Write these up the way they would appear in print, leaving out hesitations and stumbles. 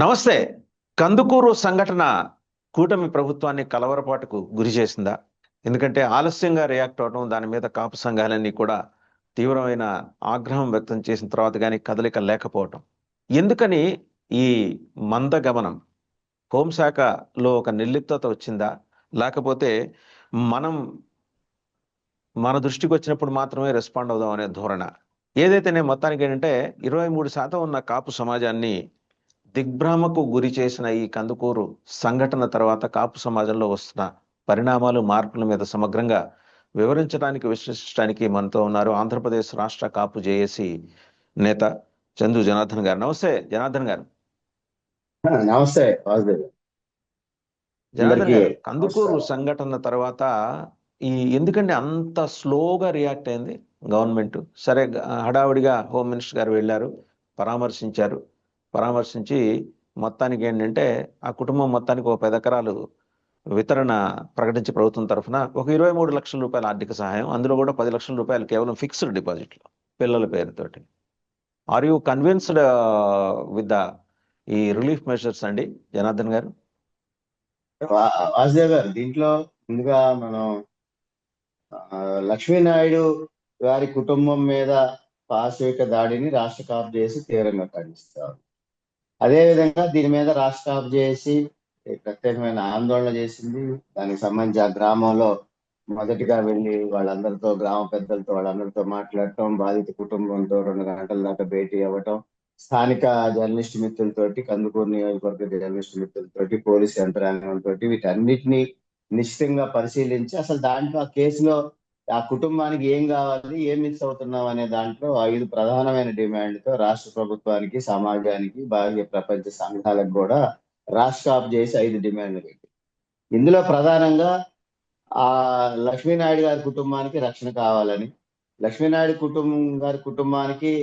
నమస్తే. కందుకూరు సంఘటన కూటమి ప్రభుత్వాన్ని కలవరపాటుకు గురి చేసిందా? ఎందుకంటే ఆలస్యంగా రియాక్ట్ అవడం, దాని మీద కాపు సంఘాలన్నీ కూడా తీవ్రమైన ఆగ్రహం వ్యక్తం చేసిన తర్వాత కానీ కదలిక లేకపోవటం. ఎందుకని ఈ మందగమనం? హోంశాఖలో ఒక నిర్లిప్తత వచ్చిందా? లేకపోతే మనం మన దృష్టికి వచ్చినప్పుడు మాత్రమే రెస్పాండ్ అవుదాం అనే ధోరణ? ఏదైతేనే మొత్తానికి ఏంటంటే 23% ఉన్న కాపు సమాజాన్ని దిగ్భ్రమకు గురి చేసిన ఈ కందుకూరు సంఘటన తర్వాత కాపు సమాజంలో వస్తున్న పరిణామాలు, మార్పుల మీద సమగ్రంగా వివరించడానికి, విశ్లేషించడానికి మనతో ఉన్నారు ఆంధ్రప్రదేశ్ రాష్ట్ర కాపు జేఏసీ నేత చందు జనార్దన్ గారు. నమస్తే జనార్దన్ గారు. నమస్తే వాసుదేవ్. జనార్దన్ అందరికీ గారు, కందుకూరు నమస్కారం. సంఘటన తర్వాత ఎందుకంటే అంత స్లోగా రియాక్ట్ అయింది గవర్నమెంట్? సరే, హడావుడిగా హోమ్ మినిస్టర్ గారు వెళ్ళారు, పరామర్శించారు. పరామర్శించి మొత్తానికి ఏంటంటే ఆ కుటుంబం మొత్తానికి ఒక 10 ఎకరాలు వితరణ ప్రకటించి ప్రభుత్వం తరఫున ఒక 23 లక్షల రూపాయల ఆర్థిక సహాయం, అందులో కూడా 10 లక్షల రూపాయలు కేవలం ఫిక్స్డ్ డిపాజిట్లు పిల్లల పేరుతోటి. Are you convinced with the ఈ రిలీఫ్ మెషర్స్ అండి జనార్దన్ గారు? వాసుదేవ్ గారు, దీంట్లో ముందుగా మనం లక్ష్మీనాయుడు గారి కుటుంబం మీద పాశవిక దాడిని రాష్ట్ర కాపు చేసి తీవ్రంగా ఖండిస్తాం. అదేవిధంగా దీని మీద రాష్ట్ర కాపు చేసి ప్రత్యేకమైన ఆందోళన చేసింది. దానికి సంబంధించి ఆ గ్రామంలో మొదటిగా వెళ్ళి వాళ్ళందరితో, గ్రామ పెద్దలతో వాళ్ళందరితో మాట్లాడటం, బాధిత కుటుంబంతో 2 గంటల దాకా భేటీ అవ్వటం, స్థానిక జర్నలిస్ట్ మిత్రులతోటి, కందుకూరు నియోజకవర్గ జర్నలిస్ట్ మిత్రులతోటి, పోలీస్ యంత్రాంగంతో వీటన్నిటిని నిశ్చితంగా పరిశీలించి అసలు దాంట్లో ఆ కేసులో ఆ కుటుంబానికి ఏం కావాలి, ఏం మిస్ అవుతున్నాం అనే దాంట్లో 5 ప్రధానమైన డిమాండ్తో రాష్ట్ర ప్రభుత్వానికి, సమాజానికి, బాహ్య ప్రపంచ సంఘాలకు కూడా రాష్ట్ర ఆఫ్ చేసి 5 డిమాండ్లు పెట్టి, ఇందులో ప్రధానంగా ఆ లక్ష్మీనాయుడు గారి కుటుంబానికి రక్షణ కావాలని, లక్ష్మీనాయుడు గారి కుటుంబానికి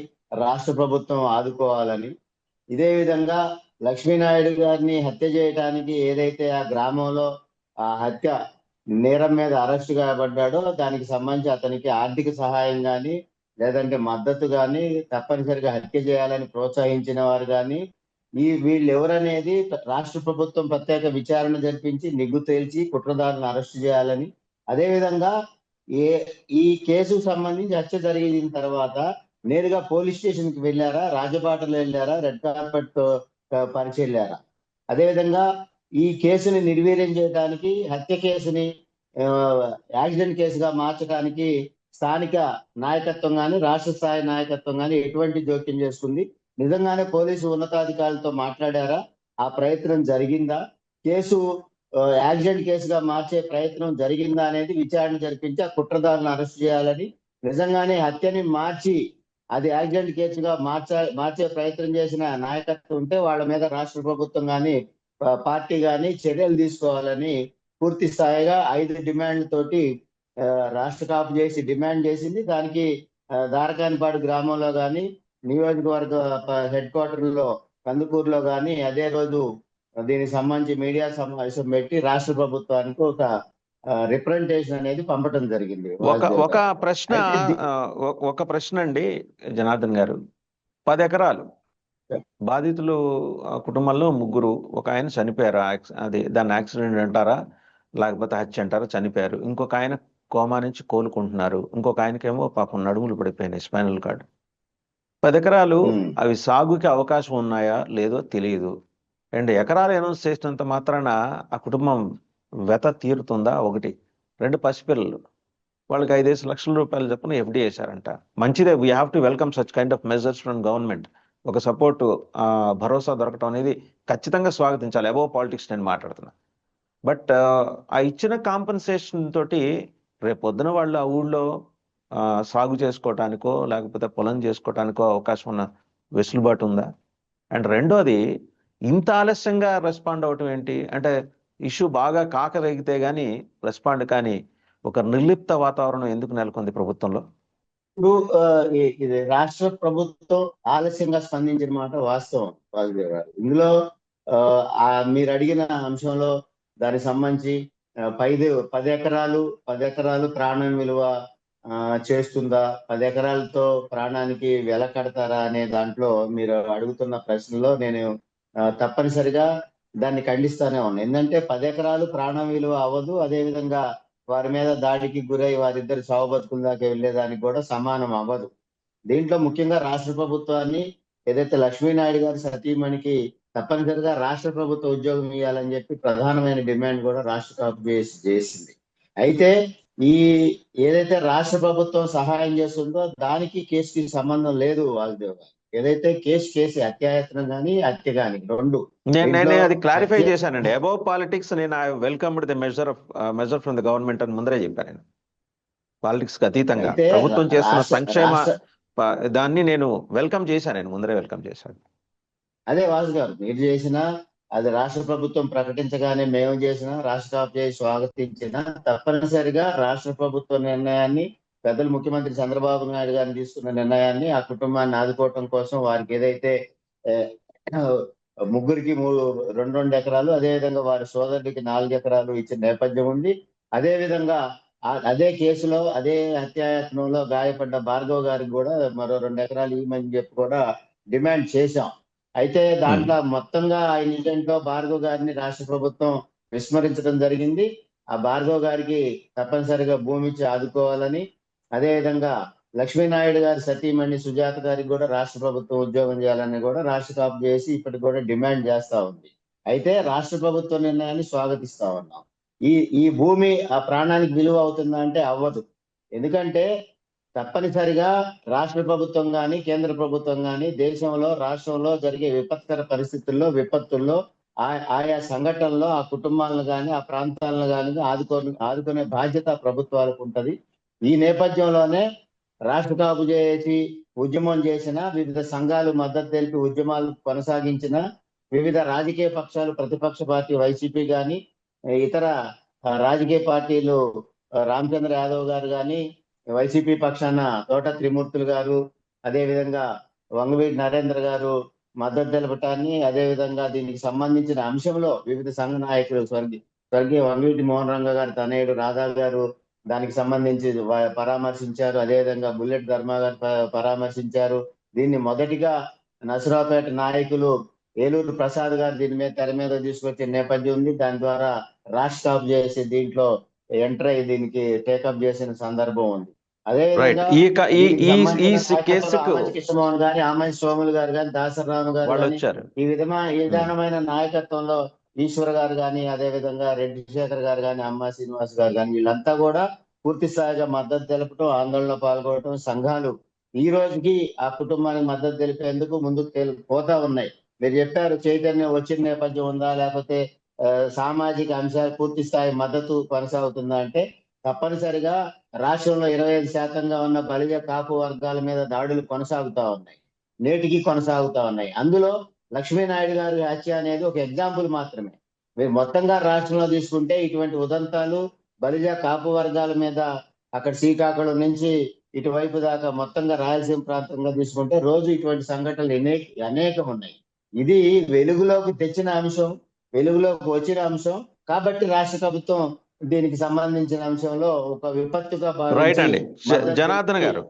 రాష్ట్ర ప్రభుత్వం ఆదుకోవాలని, ఇదే విధంగా లక్ష్మీనాయుడు గారిని హత్య చేయడానికి ఏదైతే ఆ గ్రామంలో ఆ హత్య నేరం మీద అరెస్ట్ కాబడ్డాడో దానికి సంబంధించి అతనికి ఆర్థిక సహాయం కానీ, లేదంటే మద్దతు కానీ, తప్పనిసరిగా హత్య చేయాలని ప్రోత్సహించిన వారు కానీ, వీళ్ళు ఎవరనేది రాష్ట్ర ప్రభుత్వం ప్రత్యేక విచారణ జరిపించి నిగ్గు తేల్చి కుట్రదారులను అరెస్ట్ చేయాలని, అదేవిధంగా ఏ ఈ కేసుకు సంబంధించి హత్య జరిగిన తర్వాత నేరుగా పోలీస్ స్టేషన్ కి వెళ్ళారా, రాజబాటలో వెళ్ళారా, రెడ్ కార్పెట్ పరిచి వెళ్ళారా, అదేవిధంగా ఈ కేసుని నిర్వీర్యం చేయడానికి, హత్య కేసుని ఆ, యాక్సిడెంట్ కేసుగా మార్చడానికి స్థానిక నాయకత్వం కానీ, రాష్ట్ర స్థాయి నాయకత్వం కానీ ఎటువంటి జోక్యం చేసుకుంది? నిజంగానే పోలీసు ఉన్నతాధికారులతో మాట్లాడారా? ఆ ప్రయత్నం జరిగిందా? కేసు యాక్సిడెంట్ కేసుగా మార్చే ప్రయత్నం జరిగిందా అనేది విచారణ జరిపించి ఆ కుట్రదారులను అరెస్ట్ చేయాలని, నిజంగానే హత్యని మార్చి అది యాక్సిడెంట్ కేసుగా మార్చే ప్రయత్నం చేసిన నాయకత్వం ఉంటే వాళ్ళ మీద రాష్ట్ర ప్రభుత్వం కానీ, పార్టీ కానీ చర్యలు తీసుకోవాలని పూర్తి స్థాయిగా 5 డిమాండ్లతోటి రాష్ట్ర కాపు చేసి డిమాండ్ చేసింది. దానికి దారకానిపాడు గ్రామంలో కానీ, నియోజకవర్గ హెడ్ క్వార్టర్లో కందుకూరులో కానీ అదే రోజు దీనికి సంబంధించి మీడియా సమావేశం పెట్టి రాష్ట్ర ప్రభుత్వానికి ఒక రిప్రజెంటేషన్ అనేది పంపడం జరిగింది. ఒక ఒక ప్రశ్న అయితే ఒక ప్రశ్న అండి జనార్దన్ గారు. 10 ఎకరాలు బాధితులు కుటుంబంలో ముగ్గురు, ఒక ఆయన చనిపోయారు. అది దాన్ని యాక్సిడెంట్ అంటారా లేకపోతే హత్య అంటారా? చనిపోయారు. ఇంకొక ఆయన కోమా నుంచి కోలుకుంటున్నారు. ఇంకొక ఆయనకేమో పాపం నడుములు పడిపోయినాయి, స్పైనల్ కార్డ్. 10 ఎకరాలు అవి సాగుకి అవకాశం ఉన్నాయా లేదో తెలియదు. 2 ఎకరాలు అనౌన్స్ చేసినంత మాత్రాన ఆ కుటుంబం వెత తీరుతుందా? ఒకటి. 2 పసిపిల్లలు, వాళ్ళకి 5 లక్షల రూపాయలు చొప్పున ఎఫ్డి వేశారంట. మంచిదే, we have to welcome such kind of measures from government. ఒక సపోర్టు, భరోసా దొరకటం అనేది ఖచ్చితంగా స్వాగతించాలి. అబోవ్ పాలిటిక్స్ నేను మాట్లాడుతున్నా. బట్ ఆ ఇచ్చిన కాంపన్సేషన్ తోటి రేపు పొద్దున వాళ్ళు ఆ ఊళ్ళో సాగు చేసుకోవటానికో లేకపోతే పొలం చేసుకోవటానికో అవకాశం ఉన్న వెసులుబాటు ఉందా? అండ్ రెండోది, ఇంత ఆలస్యంగా రెస్పాండ్ అవటం ఏంటి? అంటే ఇష్యూ బాగా కాకరేగితే గానీ రెస్పాండ్ కానీ ఒక నిర్లిప్త వాతావరణం ఎందుకు నెలకొంది ప్రభుత్వంలో? ఇప్పుడు ఇది రాష్ట్ర ప్రభుత్వం ఆలస్యంగా స్పందించిన మాట వాస్తవం వాసుదేవ్ గారు. ఇందులో మీరు అడిగిన అంశంలో దానికి సంబంధించి 10 ఎకరాలు ప్రాణం విలువ చేస్తుందా, 10 ఎకరాలతో ప్రాణానికి వెల కడతారా అనే దాంట్లో మీరు అడుగుతున్న ప్రశ్నలో నేను తప్పనిసరిగా దాన్ని ఖండిస్తానే ఉన్నాం. ఏంటంటే 10 ఎకరాలు ప్రాణం విలువ అవ్వదు. అదేవిధంగా వారి మీద దాడికి గురై వారిద్దరు చావు బతుకుల దాకా వెళ్ళేదానికి కూడా సమానం అవ్వదు. దీంట్లో ముఖ్యంగా రాష్ట్ర ప్రభుత్వాన్ని ఏదైతే లక్ష్మీనాయుడు గారి సతీమణికి తప్పనిసరిగా రాష్ట్ర ప్రభుత్వ ఉద్యోగం ఇవ్వాలని చెప్పి ప్రధానమైన డిమాండ్ కూడా రాష్ట్ర కాంగ్రెస్ చేసింది. అయితే ఈ ఏదైతే రాష్ట్ర ప్రభుత్వం సహాయం చేస్తుందో దానికి కేసుకి సంబంధం లేదు. వాసుదేవ్ గారు ఏదైతే కేసు అత్యాయత్నం కానీ హత్య కానీ రెండు. నేను అది క్లారిఫై చేశానండి. అబౌవ్ పాలిటిక్స్ నేను I welcomed the measure from the government అని ముందరే చెప్పాను నేను. పాలిటిక్స్ కి అతీతంగా ప్రభుత్వం చేస్తున్న సంక్షేమ దాన్ని నేను వెల్కమ్ చేశాను. నేను ముందరే వెల్కమ్ చేశాను. అదే వాసు గారు మీరు చేసిన అది రాష్ట్ర ప్రభుత్వం ప్రకటించగానే మేము చేసిన రాష్ట్ర కాంగ్రెస్ స్వాగతించిన తప్పనిసరిగా రాష్ట్ర ప్రభుత్వ నిర్ణయాన్ని పెద్దలు ముఖ్యమంత్రి చంద్రబాబు నాయుడు గారిని తీసుకున్న నిర్ణయాన్ని ఆ కుటుంబాన్ని ఆదుకోవటం కోసం వారికి ఏదైతే ముగ్గురికి 2 ఎకరాలు అదేవిధంగా వారి సోదరుడికి 4 ఎకరాలు ఇచ్చిన నేపథ్యం ఉంది. అదేవిధంగా అదే కేసులో అదే హత్యాయత్నంలో గాయపడ్డ భార్గవ్ గారికి కూడా మరో 2 ఎకరాలు ఇవ్వమని చెప్పి కూడా డిమాండ్ చేశాం. అయితే దాంట్లో మొత్తంగా ఆ ఇన్సిడెంట్ లో భార్గవ్ గారిని రాష్ట్ర ప్రభుత్వం విస్మరించడం జరిగింది. ఆ భార్గవ్ గారికి తప్పనిసరిగా భూమి ఇచ్చి ఆదుకోవాలని, అదేవిధంగా లక్ష్మీనాయుడు గారి సతీమణి సుజాత గారికి కూడా రాష్ట్ర ప్రభుత్వం ఉద్యోగం చేయాలని కూడా రాష్ట్ర కాపు చేసి ఇప్పటికి కూడా డిమాండ్ చేస్తా ఉంది. అయితే రాష్ట్ర ప్రభుత్వ నిర్ణయాన్ని స్వాగతిస్తా ఉన్నాం. ఈ భూమి ఆ ప్రాణానికి విలువ అవుతుందా అంటే అవ్వదు. ఎందుకంటే తప్పనిసరిగా రాష్ట్ర ప్రభుత్వం కానీ కేంద్ర ప్రభుత్వం కానీ దేశంలో రాష్ట్రంలో జరిగే విపత్కర పరిస్థితుల్లో విపత్తుల్లో ఆయా సంఘటనలో ఆ కుటుంబాలను కానీ ఆ ప్రాంతాలను కానీ ఆదుకునే బాధ్యత ప్రభుత్వాలకు ఉంటది. ఈ నేపథ్యంలోనే రాష్ట్ర కాపు చేసి ఉద్యమం చేసిన వివిధ సంఘాలు మద్దతు తెలిపి ఉద్యమాలు కొనసాగించిన వివిధ రాజకీయ పక్షాలు ప్రతిపక్ష పార్టీ వైసీపీ కానీ ఇతర రాజకీయ పార్టీలు రామచంద్ర యాదవ్ గారు కానీ వైసీపీ పక్షాన తోట త్రిమూర్తులు గారు అదేవిధంగా వంగవీటి నరేంద్ర గారు మద్దతు తెలపటాన్ని అదేవిధంగా దీనికి సంబంధించిన అంశంలో వివిధ సంఘ నాయకులు స్వర్గీయ వంగవీటి మోహన్ రంగ గారు తనయుడు రాధా గారు దానికి సంబంధించి పరామర్శించారు. అదేవిధంగా బుల్లెట్ ధర్మ గారు పరామర్శించారు. దీన్ని మొదటిగా నసరావుపేట నాయకులు ఏలూరు ప్రసాద్ గారు దీని మీద తెర మీద తీసుకొచ్చే నేపథ్యం ఉంది. దాని ద్వారా రాష్ట్ర కాపు చేసి దీంట్లో ఎంటర్ అయ్యి దీనికి టేకప్ చేసిన సందర్భం ఉంది. అదేవిధంగా కృష్ణమోహన్ గారి ఆమని సోములు గారు కానీ దాసరాము గారు కానీ ఈ విధానమైన నాయకత్వంలో ఈశ్వర్ గారు కానీ అదేవిధంగా రెడ్డి శేఖర్ గారు కానీ అమ్మ శ్రీనివాస్ గారు కానీ వీళ్ళంతా కూడా పూర్తి స్థాయిగా మద్దతు తెలపటం ఆందోళనలో పాల్గొనడం సంఘాలు ఈ రోజుకి ఆ కుటుంబానికి మద్దతు తెలిపేందుకు ముందుకు పోతా ఉన్నాయి. మీరు చెప్పారు చైతన్యం వచ్చిన నేపథ్యం ఉందా లేకపోతే సామాజిక అంశాలు పూర్తి స్థాయి మద్దతు కొనసాగుతుందా అంటే తప్పనిసరిగా రాష్ట్రంలో 25% ఉన్న బలిజ కాపు వర్గాల మీద దాడులు కొనసాగుతా ఉన్నాయి, నేటికి కొనసాగుతా ఉన్నాయి. అందులో లక్ష్మీనాయుడు గారి హత్య అనేది ఒక ఎగ్జాంపుల్ మాత్రమే. మీరు మొత్తంగా రాష్ట్రంలో తీసుకుంటే ఇటువంటి ఉదంతాలు బలిజ కాపు వర్గాల మీద అక్కడ శ్రీకాకుళం నుంచి ఇటువైపు దాకా మొత్తంగా రాయలసీమ ప్రాంతంగా తీసుకుంటే రోజు ఇటువంటి సంఘటనలు అనేకం ఉన్నాయి. ఇది వెలుగులోకి తెచ్చిన అంశం, వెలుగులోకి వచ్చిన అంశం కాబట్టి రాష్ట్ర ప్రభుత్వం దీనికి సంబంధించిన అంశంలో ఒక విపత్తుగా రైట్ అండి జనార్దన్ గారు.